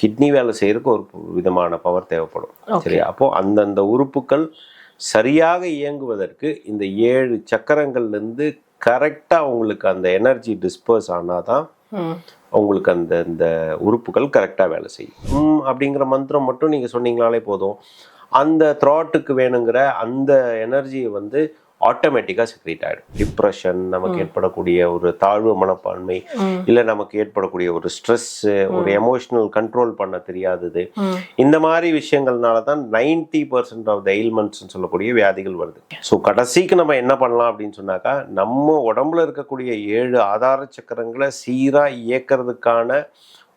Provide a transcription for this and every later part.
Kidney வேலை செய்யறதுக்கு ஒரு விதமான பவர் தேவைப்படும். சரியா? அப்போ அந்தந்த உறுப்புகள் சரியாக இயங்குவதற்கு இந்த 7 சக்கரங்கள்லேருந்து கரெக்டாக உங்களுக்கு அந்த எனர்ஜி டிஸ்பர்ஸ் ஆனாதான் உங்களுக்கு அந்த இந்த உறுப்புகள் கரெக்டாக வேலை செய்யும். அப்படிங்கிற மந்திரம் மட்டும் நீங்கள் சொன்னீங்களாலே போதும், அந்த த்ராட்டுக்கு வேணுங்கிற அந்த எனர்ஜியை வந்து ஆட்டோமேட்டிக்காக செக்ரேட் ஆகிடும். டிப்ரெஷன், நமக்கு ஏற்படக்கூடிய ஒரு தாழ்வு மனப்பான்மை, இல்லை நமக்கு ஏற்படக்கூடிய ஒரு ஸ்ட்ரெஸ்ஸு, ஒரு எமோஷனல் கண்ட்ரோல் பண்ண தெரியாதது, இந்த மாதிரி விஷயங்கள்னால தான் 90% ஆஃப் த எயில்மெண்ட்ஸ்ன்னு சொல்லக்கூடிய வியாதிகள் வருது. ஸோ கடைசிக்கு நம்ம என்ன பண்ணலாம் அப்படின்னு சொன்னாக்கா, நம்ம உடம்புல இருக்கக்கூடிய 7 ஆதார சக்கரங்களை சீராக இயக்கிறதுக்கான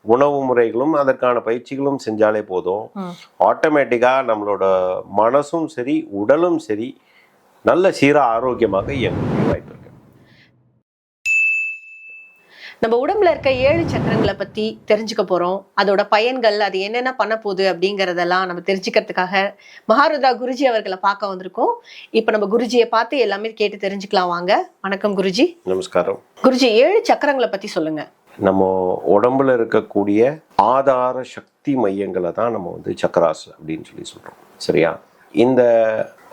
உணவு முறைகளும் அதற்கான பயிற்சிகளும் செஞ்சாலே போதும், ஆட்டோமேட்டிக்காக நம்மளோட மனசும் சரி உடலும் சரி நல்ல சீரா ஆரோக்கியமாக இயங்கக்கூடிய வாய்ப்பு இருக்கு. நம்ம உடம்புல இருக்க 7 சக்கரங்களை பத்தி தெரிஞ்சுக்க போறோம். அதோட பயன்கள், அது என்னென்ன பண்ண போகுது அப்படிங்கறதெல்லாம் நம்ம தெரிஞ்சுக்கிறதுக்காக மகாருத்ரா குருஜி அவர்களை பார்க்க வந்திருக்கோம். இப்ப நம்ம குருஜியை பார்த்து எல்லாமே கேட்டு தெரிஞ்சுக்கலாம் வாங்க. வணக்கம் குருஜி. நமஸ்காரம். குருஜி, 7 சக்கரங்களை பத்தி சொல்லுங்க. நம்ம உடம்புல இருக்கக்கூடிய ஆதார சக்தி மையங்களை தான் நம்ம வந்து சக்கராஸ் அப்படின்னு சொல்றோம். சரியா? இந்த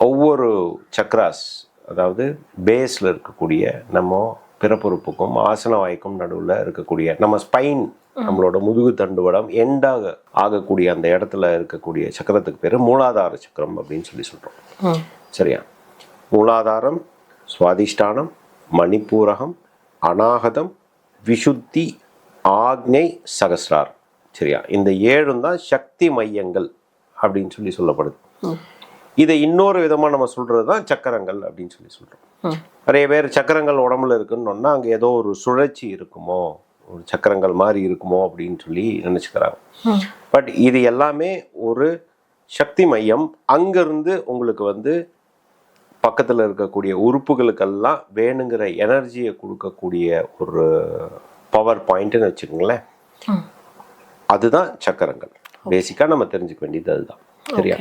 ஒவ்வொரு சக்ராஸ், அதாவது பேஸில் இருக்கக்கூடிய நம்ம பிறப்புறுப்புக்கும் ஆசன வாய்க்கும் நடுவில் இருக்கக்கூடிய நம்ம ஸ்பைன், நம்மளோட முதுகு தண்டுவடம் எண்டாக ஆகக்கூடிய அந்த இடத்துல இருக்கக்கூடிய சக்கரத்துக்கு பேர் மூலாதார சக்கரம் அப்படின்னு சொல்கிறோம். சரியா? மூலாதாரம், சுவாதிஷ்டானம், மணிப்பூரகம், அநாகதம், விஷுத்தி, ஆக்ஞை, சகஸ்ராரம். சரியா? இந்த 7 தான் சக்தி மையங்கள் அப்படின்னு சொல்லப்படுது. இதை இன்னொரு விதமாக நம்ம சொல்கிறது தான் சக்கரங்கள் அப்படின்னு சொல்கிறோம். நிறைய பேர் சக்கரங்கள் உடம்புல இருக்குன்னு சொன்னால் அங்கே ஏதோ ஒரு சுழற்சி இருக்குமோ, ஒரு சக்கரங்கள் மாதிரி இருக்குமோ அப்படின்னு சொல்லி நினச்சிக்கிறாங்க. பட் இது எல்லாமே ஒரு சக்தி மையம். அங்கேருந்து உங்களுக்கு வந்து பக்கத்தில் இருக்கக்கூடிய உறுப்புகளுக்கெல்லாம் வேணுங்கிற எனர்ஜியை கொடுக்கக்கூடிய ஒரு பவர் பாயிண்ட்னு வச்சுக்கோங்களேன். அதுதான் சக்கரங்கள். பேசிக்காக நம்ம தெரிஞ்சுக்க வேண்டியது அதுதான். சரியா?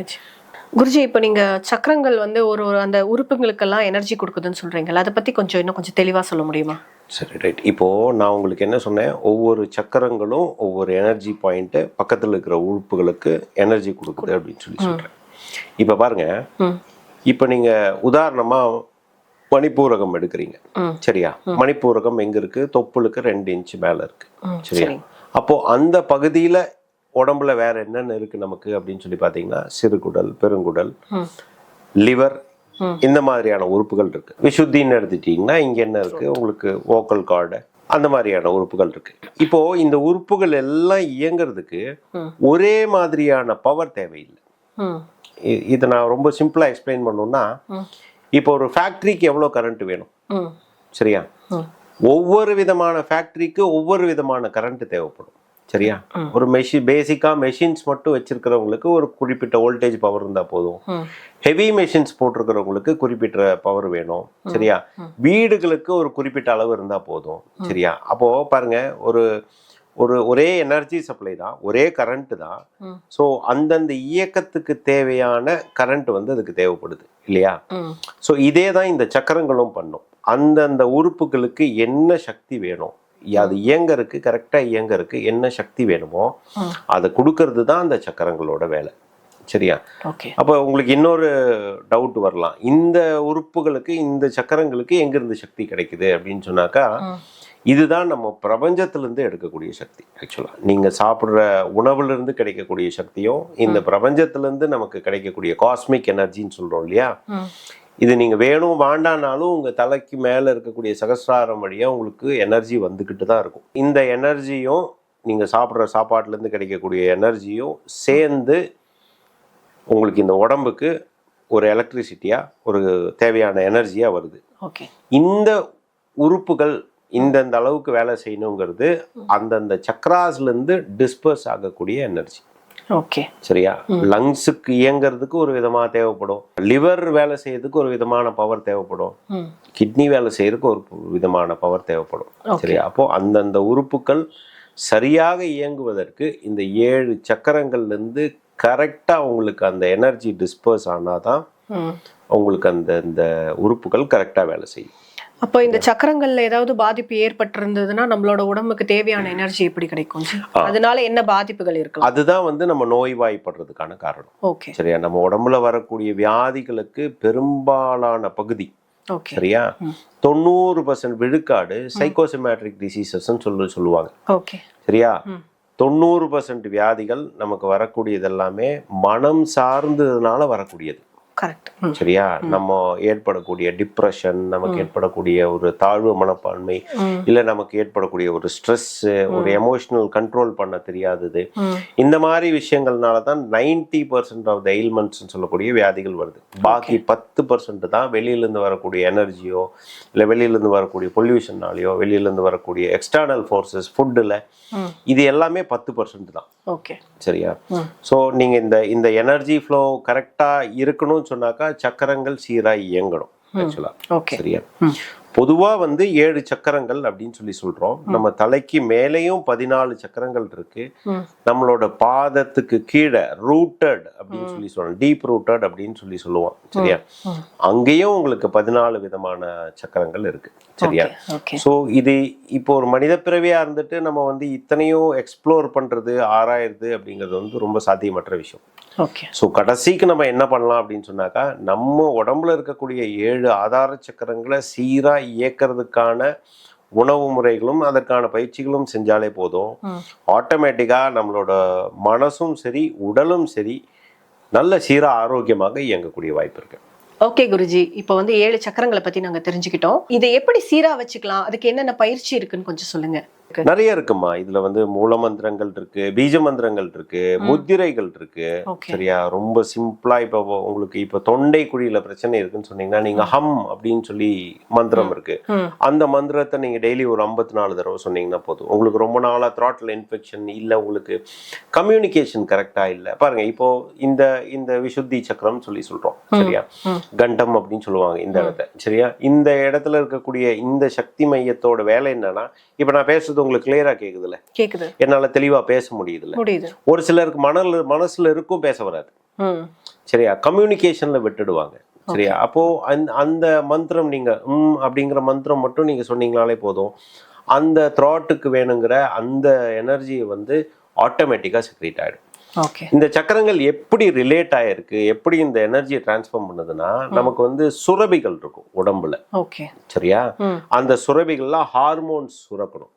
குருஜி, இப்போ நீங்க சக்கரங்கள் வந்து ஒரு அந்த உறுப்புகளுக்கெல்லாம் எனர்ஜி கொடுக்குதுன்னு சொல்றீங்களா, அதை பத்தி இன்னும் கொஞ்சம் தெளிவா சொல்ல முடியுமா? சரி, ரைட். இப்போ நான் உங்களுக்கு என்ன சொன்னேன், ஒவ்வொரு சக்கரங்களும் ஒவ்வொரு எனர்ஜி பாயிண்ட்டு பக்கத்தில் இருக்கிற உறுப்புகளுக்கு எனர்ஜி கொடுக்குது அப்படின்னு சொல்றேன். இப்போ பாருங்க, இப்போ நீங்க உதாரணமா மணிப்பூரகம் எடுக்கிறீங்க. சரியா? மணிப்பூரகம் எங்க இருக்கு? தொப்புளுக்கு 2 இன்ச் மேல இருக்கு. சரியா? அப்போ அந்த பகுதியில உடம்புல வேற என்னென்ன இருக்கு நமக்கு அப்படின்னு சொல்லி பார்த்தீங்கன்னா, சிறுகுடல், பெருங்குடல், லிவர், இந்த மாதிரியான உறுப்புகள் இருக்கு. விசுத்தின்னு எடுத்துட்டீங்கன்னா இங்க என்ன இருக்கு உங்களுக்கு? வோக்கல் கார்டு, அந்த மாதிரியான உறுப்புகள் இருக்கு. இப்போ இந்த உறுப்புகள் எல்லாம் இயங்குறதுக்கு ஒரே மாதிரியான பவர் தேவையில்லை. இதை நான் ரொம்ப சிம்பிளா எக்ஸ்பிளைன் பண்ணணும்னா, இப்போ ஒரு ஃபேக்டரிக்கு எவ்வளோ கரண்ட் வேணும்? சரியா? ஒவ்வொரு விதமான ஃபேக்டரிக்கு ஒவ்வொரு விதமான கரண்ட் தேவைப்படும். சரியா? ஒரு பேசிக்கா மெஷின்ஸ் மட்டும் வச்சிருக்கிறவங்களுக்கு ஒரு குறிப்பிட்ட வோல்டேஜ் பவர் இருந்தா போதும். ஹெவி மெஷின்ஸ் போட்டிருக்கிறவங்களுக்கு குறிப்பிட்ட பவர் வேணும். சரியா? வீடுகளுக்கு ஒரு குறிப்பிட்ட அளவு இருந்தா போதும். சரியா? அப்போ பாருங்க, ஒரே எனர்ஜி சப்ளை தான், ஒரே கரண்ட் தான். ஸோ அந்தந்த இயக்கத்துக்கு தேவையான கரண்ட் வந்து அதுக்கு தேவைப்படுது இல்லையா? ஸோ இதே தான் இந்த சக்கரங்களும் பண்ணும். அந்தந்த உறுப்புகளுக்கு என்ன சக்தி வேணும், அது இயங்கருக்கு, கரெக்டா இயங்கருக்கு என்ன சக்தி வேணுமோ அதை கொடுக்கறது தான் அந்த சக்கரங்களோட வேலை. சரியா? அப்போ உங்களுக்கு இன்னொரு டவுட் வரலாம், இந்த உறுப்புகளுக்கு, இந்த சக்கரங்களுக்கு எங்கிருந்து சக்தி கிடைக்குது அப்படின்னு சொன்னாக்கா, இதுதான் நம்ம பிரபஞ்சத்திலிருந்து எடுக்கக்கூடிய சக்தி. ஆக்சுவலா நீங்க சாப்பிட்ற உணவுல இருந்து கிடைக்கக்கூடிய சக்தியும் இந்த பிரபஞ்சத்திலிருந்து நமக்கு கிடைக்கக்கூடிய காஸ்மிக் எனர்ஜின்னு சொல்றோம் இல்லையா, இது நீங்கள் வேணும் வேண்டானாலும் உங்கள் தலைக்கு மேலே இருக்கக்கூடிய சகஸ்ராரம் வழியாக உங்களுக்கு எனர்ஜி வந்துக்கிட்டு தான் இருக்கும். இந்த எனர்ஜியும் நீங்கள் சாப்பிட்ற சாப்பாட்டிலேருந்து கிடைக்கக்கூடிய எனர்ஜியும் சேர்ந்து உங்களுக்கு இந்த உடம்புக்கு ஒரு எலக்ட்ரிசிட்டியாக, ஒரு தேவையான எனர்ஜியாக வருது. இந்த உறுப்புகள் இந்தந்த அளவுக்கு வேலை செய்யணுங்கிறது அந்தந்த சக்ராஸ்லேருந்து டிஸ்பர்ஸ் ஆகக்கூடிய எனர்ஜி. ஓகே. சரியா? லங்ஸுக்கு இயங்கிறதுக்கு ஒரு விதமா தேவைப்படும், லிவர் வேலை செய்யறதுக்கு ஒரு விதமான பவர் தேவைப்படும், கிட்னி வேலை செய்யறதுக்கு ஒரு விதமான பவர் தேவைப்படும். சரியா? அப்போ அந்தந்த உறுப்புகள் சரியாக இயங்குவதற்கு இந்த 7 சக்கரங்கள்ல இருந்து கரெக்டா உங்களுக்கு அந்த எனர்ஜி டிஸ்பர்ஸ் ஆனாதான் உங்களுக்கு அந்த உறுப்புகள் கரெக்டா வேலை செய்யும். அப்போ இந்த சக்கரங்கள்ல ஏதாவது பாதிப்பு ஏற்பட்டிருந்ததுன்னா நம்மளோட உடம்புக்கு தேவையான எனர்ஜி எப்படி கிடைக்கும் ஜி? அதனால என்ன பாதிப்புகள் இருக்கலாம்? அதுதான் வந்து நம்ம நோய்வாய்ப்படுறதுக்கான காரணம். ஓகே. சரியா? நம்ம உடம்புல வரக்கூடிய வியாதிகளுக்கு பெரும்பாலான பகுதி, ஓகே, சரியா, 90% விழுக்காடு சைக்கோசோமேட்ரிக் டிசீசஸ் சொல்லுவாங்க. ஓகே, சரியா? 90% வியாதிகள் நமக்கு வரக்கூடியது எல்லாமே மனம் சார்ந்ததுனால வரக்கூடியது. கரெக்ட். சரியா? நம்ம ஏற்படக்கூடிய டிப்ரெஷன், நமக்கு ஏற்படக்கூடிய ஒரு தாழ்வு மனப்பான்மை, இல்ல நமக்கு ஏற்படக்கூடிய ஒரு ஸ்ட்ரெஸ், ஒரு எமோஷனல் கண்ட்ரோல் பண்ண தெரியாதது, இந்த மாதிரி விஷயங்கள்னால தான் 90% ஆஃப் த எயில்மெண்ட்ஸ் சொல்லக்கூடிய வியாதிகள் வருது. பாக்கி 10% தான் வெளியிலேருந்து வரக்கூடிய எனர்ஜியோ, இல்லை வெளியிலேருந்து வரக்கூடிய பொல்யூஷன்னாலேயோ, வெளியிலேருந்து வரக்கூடிய எக்ஸ்டர்னல் ஃபோர்ஸஸ், ஃபுட்டில், இது எல்லாமே 10% தான். ஓகே, சரியா? ஸோ நீங்கள் இந்த எனர்ஜி ஃப்ளோ கரெக்டாக இருக்கணும்னு சொன்னாக்கா சக்கரங்கள் சீராக இயங்கணும் ஆக்சுவலாக. சரியா? பொதுவாக வந்து 7 சக்கரங்கள் அப்படின்னு சொல்றோம். நம்ம தலைக்கு மேலேயும் 14 சக்கரங்கள் இருக்கு. நம்மளோட பாதத்துக்கு கீழே ரூட்டட் அப்படின்னு சொல்லுவோம், டீப் ரூட்டட் அப்படின்னு சொல்லுவோம். சரியா? அங்கேயும் உங்களுக்கு 14 விதமான சக்கரங்கள் இருக்கு. சரியா? ஸோ இது இப்போ ஒரு மனித பிறவியா இருந்துட்டு நம்ம வந்து இத்தனையும் எக்ஸ்ப்ளோர் பண்றது, ஆராயிறது அப்படிங்கிறது வந்து ரொம்ப சாத்தியமற்ற விஷயம். ஸோ கடைசிக்கு நம்ம என்ன பண்ணலாம் அப்படின்னு சொன்னாக்கா, நம்ம உடம்புல இருக்கக்கூடிய 7 ஆதார சக்கரங்களை சீரா இயக்கிறதுக்கான உணவு முறைகளும் அதற்கான பயிற்சிகளும் செஞ்சாலே போதும். ஆட்டோமேட்டிக்கா நம்மளோட மனசும் சரி உடலும் சரி நல்ல சீரா ஆரோக்கியமாக இயங்கக்கூடிய வாய்ப்பு இருக்கு. ஓகே குருஜி, இப்போ வந்து 7 சக்கரங்களை பத்தி நாங்க தெரிஞ்சுக்கிட்டோம். இதை எப்படி சீரா வச்சுக்கலாம், அதுக்கு என்னென்ன பயிற்சி இருக்குன்னு கொஞ்சம் சொல்லுங்க. நிறைய இருக்குமா. இதுல வந்து மூல மந்திரங்கள் இருக்கு, பீஜ மந்திரங்கள் இருக்கு, முத்திரைகள் இருக்கு. சரியா? ரொம்ப சிம்பிளா இப்போ உங்களுக்கு இப்போ தொண்டை குழியில பிரச்சனை இருக்குன்னு சொன்னீங்கன்னா நீங்க ஹம் அப்படின்னு சொல்லி மந்திரம் இருக்கு. அந்த மந்திரத்தை நீங்க டெய்லி ஒரு 54 தடவை சொன்னீங்கன்னா போதும். உங்களுக்கு ரொம்ப நாளா த்ராட்ல இன்ஃபெக்ஷன் இல்ல, உங்களுக்கு கம்யூனிகேஷன் கரெக்டா இல்ல, பாருங்க இப்போ இந்த விசுத்தி சக்கரம் சொல்றோம். சரியா? கண்டம் அப்படின்னு சொல்லுவாங்க இந்த இடத்த. சரியா? இந்த இடத்துல இருக்கக்கூடிய இந்த சக்தி மையத்தோட வேலை என்னன்னா, இப்ப நான் பேசுறது உங்களுக்கு கிளியரா கேக்குதுல்ல? கேக்குது. என்னால தெளிவா பேச முடியுதுல்ல? ஒரு சிலருக்கு மனசுல இருக்கும், பேச வராது. சரியா? கம்யூனிகேஷன்ல விட்டுடுவாங்க. சரியா? அப்போ அந்த மந்திரம் நீங்க அப்படிங்கிற மந்திரம் மட்டும் நீங்க சொன்னீங்கனாலே போதும். அந்த த்ராட்டுக்கு வேணுங்கிற அந்த எனர்ஜியை வந்து ஆட்டோமேட்டிக்கா செக்ரேட் ஆயிடும். இந்த சக்கரங்கள் எப்படி ரிலேட் ஆயிருக்கு, எப்படி இந்த எனர்ஜியை டிரான்ஸ்ஃபார்ம் பண்ணுதுன்னா, நமக்கு வந்து சுரபிகள் இருக்கும் உடம்புல. சரியா? அந்த சுரபிகள்லாம் ஹார்மோன்ஸ் சுரக்கணும்.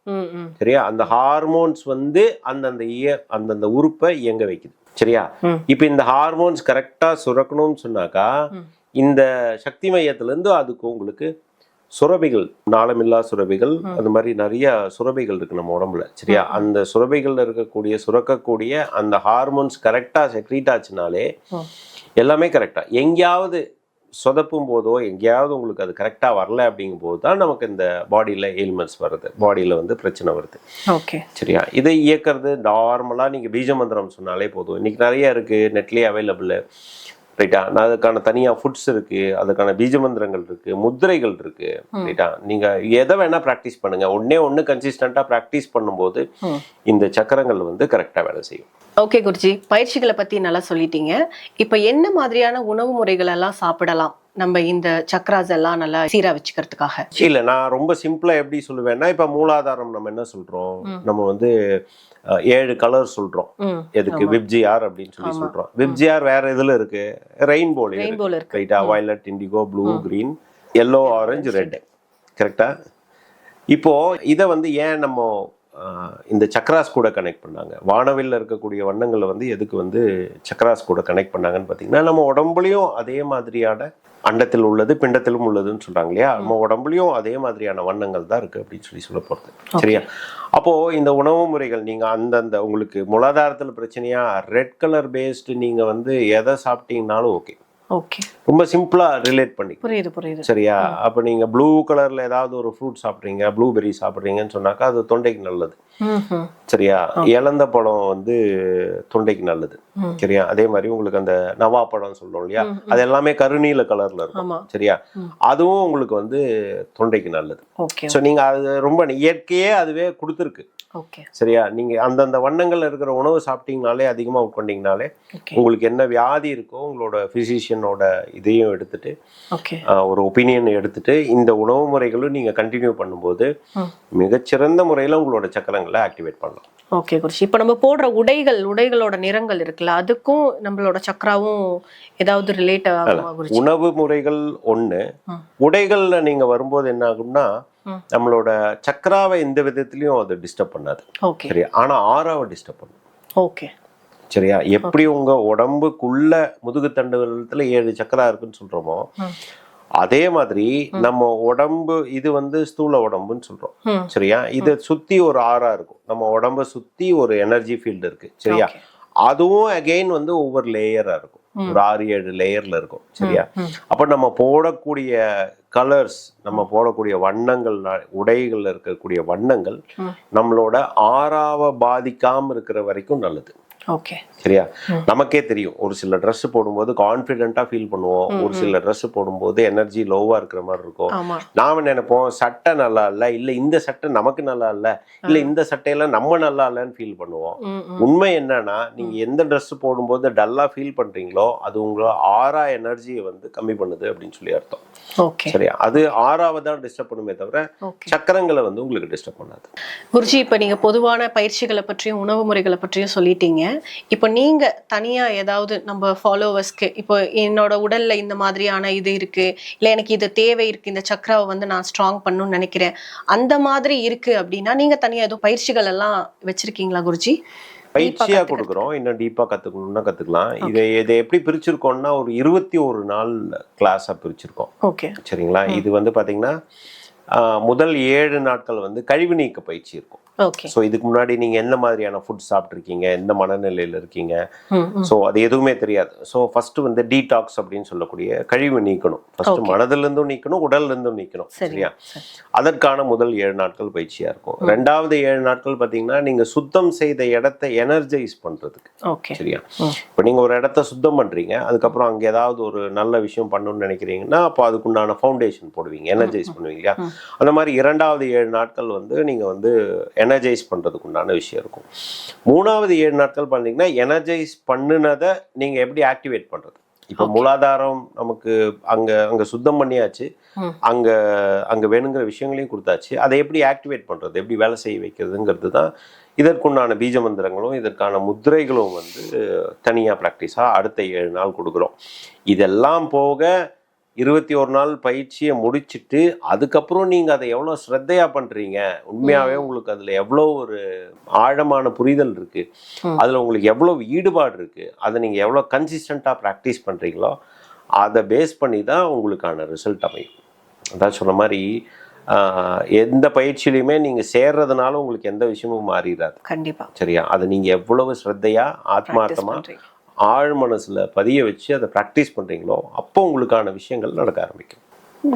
சரியா? அந்த ஹார்மோன்ஸ் வந்து அந்தந்த உறுப்பை இயங்க வைக்குது. சரியா? இப்ப இந்த ஹார்மோன்ஸ் கரெக்டா சுரக்கணும்னு சொன்னாக்கா, இந்த சக்தி மையத்துல இருந்து அதுக்கு உங்களுக்கு சுரபிகள், நாளமில்லா சுரபிகள், அந்த மாதிரி நிறைய சுரபிகள் இருக்கு நம்ம உடம்புல. சரியா? அந்த சுரபிகள்ல சுரக்கக்கூடிய அந்த ஹார்மோன்ஸ் கரெக்டா செக்ரீட் ஆச்சுனாலே எல்லாமே கரெக்டா. எங்கேயாவது சொதப்பும் போதோ எங்கேயாவது உங்களுக்கு அது கரெக்டா வரல அப்படிங்கும் போது தான் நமக்கு இந்த பாடியில எயில்மெண்ட்ஸ் வருது, பாடியில வந்து பிரச்சனை வருது. சரியா? இதை இயக்கிறது நார்மலா நீங்க பீஜ மந்திரம் சொன்னாலே போதும். இன்னைக்கு நிறைய இருக்கு, நெட்லயே அவைலபிள். ரைட்டா? அதுக்கான தனியா ஃபுட்ஸ் இருக்கு, அதுக்கான பீஜ மந்திரங்கள் இருக்கு, முத்திரைகள் இருக்கு. ரைட்டா? நீங்க எதை வேணா பிராக்டிஸ் பண்ணுங்க. ஒண்ணு கன்சிஸ்டன்டா பிராக்டிஸ் பண்ணும்போது இந்த சக்கரங்கள் வந்து கரெக்டா வேலை செய்யும். ஓகே குருஜி, பயிற்சிகளை பத்தி நல்லா சொல்லிட்டீங்க. இப்ப என்ன மாதிரியான உணவு முறைகள் எல்லாம் சாப்பிடலாம் நம்ம இந்த சக்கராஸ் எல்லாம் நல்லா சீரா வச்சுக்கிறதுக்காக? இல்ல, நான் ரொம்ப சிம்பிளா எப்படி சொல்லுவேன்னா, இப்ப மூலாதாரம் நம்ம என்ன சொல்றோம், நம்ம வந்து 7 கலர் சொல்றோம். எதுக்கு? விப்ஜிஆர் அப்படின்னு சொல்றோம். விப்ஜிஆர் வேற எதுல இருக்கு? ரெயின்போல இருக்கு. ரைட்டா? Violet, indigo, blue, green, yellow, orange, red. கரெக்டா? இப்போ இதை வந்து ஏன் நம்ம இந்த சக்கராஸ் கூட கனெக்ட் பண்ணாங்க? வானவில்ல இருக்கக்கூடிய வண்ணங்களை வந்து எதுக்கு வந்து சக்கராஸ் கூட கனெக்ட் பண்ணாங்கன்னு பார்த்தீங்கன்னா, நம்ம உடம்புலையும் அதே மாதிரியான அண்டத்தில் உள்ளது பிண்டத்திலும் உள்ளதுன்னு சொல்றாங்க இல்லையா? நம்ம உடம்புலையும் அதே மாதிரியான வண்ணங்கள் தான் இருக்கு அப்படின்னு சொல்ல போறது. சரியா? அப்போ இந்த உணவு முறைகள் நீங்க அந்தந்த உங்களுக்கு மூலாதாரத்தில் பிரச்சனையா ரெட் கலர் பேஸ்டு நீங்க வந்து எதை சாப்பிட்டீங்கன்னாலும் ஓகே. ரொம்ப சிம்பிளா ரிலேட் பண்ணி. புரியுது. சரியா? அப்ப நீங்க ப்ளூ கலர்ல ஏதாவது ஒரு ஃப்ரூட் சாப்பிட்றீங்க, ப்ளூபெர்ரி சாப்பிட்றீங்கன்னு சொன்னாக்கா அது தொண்டைக்கு நல்லது. சரியா? இழந்த பழம் வந்து தொண்டைக்கு நல்லது. சரியா? அதே மாதிரி உங்களுக்கு அந்த நவா பழம் சொல்றோம் இல்லையா, அது எல்லாமே கருநீல கலர்ல இருக்கும். சரியா? அதுவும் உங்களுக்கு வந்து தொண்டைக்கு நல்லது. ஸோ நீங்க அது ரொம்ப இயற்கையே அதுவே கொடுத்துருக்கு. ஓகே. சரியா? நீங்க அந்தந்த வண்ணங்கள்ல இருக்கிற உணவு சாப்பிட்டீங்கனாலே, அதிகமா உட்கொண்டீங்கனாலே ஓகே. உங்களுக்கு என்ன வியாதி இருக்கோ உங்களோட பிசிஷியனோட இதையும் எடுத்துட்டு ஓகே. ஒரு ஒப்பீனியன் எடுத்துட்டு இந்த உணவு முறைகளும் நீங்க கண்டினியூ பண்ணும்போது மிகச்சிறந்த முறையில உங்களோட சக்கரங்களை ஆக்டிவேட் பண்ணலாம். ஓகே குருஜி. இப்போ நம்ம போடுற உடைகளோட நிறங்கள் இருக்குல்ல, அதுக்கும் நம்மளோட சக்கராவும் ஏதாவது ரிலேட் ஆகுமா குருஜி? உணவு முறைகள் ஒண்ணு, உடைகள்ல நீங்க வரும்போது என்ன ஆகும்னா நம்மளோட சக்கராவை எந்த விதத்திலயும் அது டிஸ்டர்ப் பண்ணாது. ஓகே. சரியா? ஆனா ஆறாவை டிஸ்டர்ப் பண்ணும். ஓகே. சரியா? எப்படி உங்க உடம்புக்குள்ள முதுகு தண்டுவலத்துல 7 சக்கரா இருக்குன்னு சொல்றோமோ, அதே மாதிரி நம்ம உடம்பு இது ஸ்தூல உடம்புன்னு சொல்றோம். சரியா? இதை சுத்தி ஒரு ஆறா இருக்கும். நம்ம உடம்ப சுத்தி ஒரு எனர்ஜி ஃபீல்டு இருக்கு. சரியா? அதுவும் அகெயின் ஒவ்வொரு லேயரா இருக்கும். ஒரு 6-7 லேயர்ல இருக்கும். சரியா? அப்ப நம்ம போடக்கூடிய கலர்ஸ், நம்ம போடக்கூடிய வண்ணங்கள், உடைகள்ல இருக்கக்கூடிய வண்ணங்கள் நம்மளோட ஆறாவை பாதிக்காம இருக்கிற வரைக்கும் நல்லது. ஓகே. சரியா? நமக்கே தெரியும், ஒரு சில ட்ரெஸ் போடும்போது கான்ஃபிடென்ட்டா ஃபீல் பண்ணுவோம், ஒரு சில ட்ரெஸ் போடும்போது எனர்ஜி லோவா இருக்கிற மாதிரி இருக்கும். நாம நினைப்போம் சட்டை நல்லா இல்ல இந்த சட்டை நமக்கு நல்லா இல்ல இந்த சட்டையெல்லாம் நம்ம நல்லா இல்லைன்னு ஃபீல் பண்ணுவோம். உண்மை என்னன்னா, நீங்க எந்த ட்ரெஸ் போடும்போது டல்லா ஃபீல் பண்றீங்களோ அது உங்களோட ஆறா எனர்ஜியை கம்மி பண்ணுது அப்படின்னு சொல்லி அர்த்தம். சரியா? அது ஆறாவை தான் டிஸ்டர்ப் பண்ணுமே தவிர சக்கரங்களை உங்களுக்கு டிஸ்டர்ப் பண்ணாது. குருஜி, இப்ப நீங்க பொதுவான பயிற்சிகளை பற்றியும் உணவு முறைகளை பற்றியும் சொல்லிட்டீங்க. இப்போ நீங்க தனியா ஏதாவது நம்ம ஃபாலோவர்ஸ்க்கு, இப்போ என்னோட உடல்ல இந்த மாதிரியான இது இருக்கு, இல்ல எனக்கு இது தேவை இருக்கு, இந்த சக்கராவை நான் ஸ்ட்ராங் பண்ணணும்னு நினைக்கிறேன், அந்த மாதிரி இருக்கு அப்படின்னா நீங்க தனியா ஏதோ பயிற்சிகள் எல்லாம் வச்சிருக்கீங்களா குருஜி? பயிற்சியா கொடுக்குறோம். இன்னும் டீப்பா கத்துக்கணும்னா கத்துக்கலாம். இதை எப்படி பிரிச்சிருக்கோம்னா ஒரு 21 நாள் கிளாஸா பிரிச்சிருக்கோம். ஓகே. சரிங்களா? இது பாத்தீங்கன்னா முதல் 7 நாட்கள் கழிவு நீக்க பயிற்சி இருக்கும். ஸோ இதுக்கு முன்னாடி நீங்க எந்த மாதிரியான ஃபுட் சாப்பிட்ருக்கீங்க, எந்த மனநிலையில இருக்கீங்க, ஸோ அது எதுவுமே தெரியாது. ஸோ ஃபர்ஸ்ட் டீடாக்ஸ் அப்படின்னு சொல்லக்கூடிய கழிவு நீக்கணும். ஃபர்ஸ்ட் மனதில இருந்தும் நீக்கணும், உடல்ல இருந்தும் நீக்கணும். சரியா? அதற்கான முதல் 7 நாட்கள் பயிற்சியா இருக்கும். 2வது 7 நாட்கள் பாத்தீங்கன்னா நீங்க சுத்தம் செய்த இடத்தை எனர்ஜைஸ் பண்றதுக்கு. சரியா? இப்போ நீங்க ஒரு இடத்த சுத்தம் பண்றீங்க, அதுக்கப்புறம் அங்க ஏதாவது ஒரு நல்ல விஷயம் பண்ணணும்னு நினைக்கிறீங்கன்னா அப்போ அதுக்குண்டான ஃபவுண்டேஷன் போடுவீங்க, எனர்ஜைஸ் பண்ணுவீங்க இல்லையா? அந்த மாதிரி 2வது 7 நாட்கள் நீங்க எனர்ஜைஸ் பண்றதுக்கு உண்டான விஷயம் இருக்கும். 3வது 7 நாட்கள் பண்ணீங்கன்னா எனர்ஜைஸ் பண்ணுனதை நீங்க எப்படி ஆக்டிவேட் பண்றது. இப்போ மூலாதாரம் நமக்கு அங்க சுத்தம் பண்ணியாச்சு, அங்க வேணுங்கிற விஷயங்களையும் கொடுத்தாச்சு, அதை எப்படி ஆக்டிவேட் பண்றது, எப்படி வேலை செய்ய வைக்கிறதுங்கிறது தான் இதற்குண்டான பீஜ மந்திரங்களும் இதற்கான முத்திரைகளும் தனியா ப்ராக்டிஸா அடுத்த 7 நாள் கொடுக்குறோம். இதெல்லாம் போக 21 நாள் பயிற்சியை முடிச்சுட்டு அதுக்கப்புறம் நீங்க அதை எவ்வளவு ஸ்ரத்தையா பண்றீங்க, உண்மையாவே உங்களுக்கு அதுல எவ்வளவு ஒரு ஆழமான புரிதல் இருக்கு, அதுல உங்களுக்கு எவ்வளவு ஈடுபாடு இருக்கு, அதை நீங்க எவ்வளவு கன்சிஸ்டண்டா ப்ராக்டிஸ் பண்றீங்களோ அதை பேஸ் பண்ணி தான் உங்களுக்கான ரிசல்ட் அமையும். அதான் சொன்ன மாதிரி எந்த பயிற்சியிலையுமே நீங்க சேர்றதுனால உங்களுக்கு எந்த விஷயமும் மாறிடாது. கண்டிப்பா. சரியா? அதை நீங்க எவ்வளவு ஸ்ரத்தையா ஆத்மார்த்தமா ஆழ் மனசுல பதிய வச்சு அதை ப்ராக்டிஸ் பண்றீங்களோ அப்போ உங்களுக்கான விஷயங்கள் நடக்க ஆரம்பிக்கும்.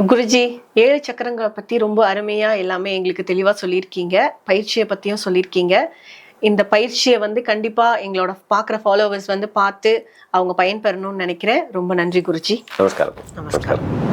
குருஜி, 7 சக்கரங்களை பத்தி ரொம்ப அருமையா எல்லாமே எங்களுக்கு தெளிவா சொல்லியிருக்கீங்க, பயிற்சியை பத்தியும் சொல்லியிருக்கீங்க. இந்த பயிற்சியை கண்டிப்பா எங்களோட பாக்குற ஃபாலோவர்ஸ் பார்த்து அவங்க பயன்பெறணும்னு நினைக்கிறேன். ரொம்ப நன்றி குருஜி. நமஸ்காரம்.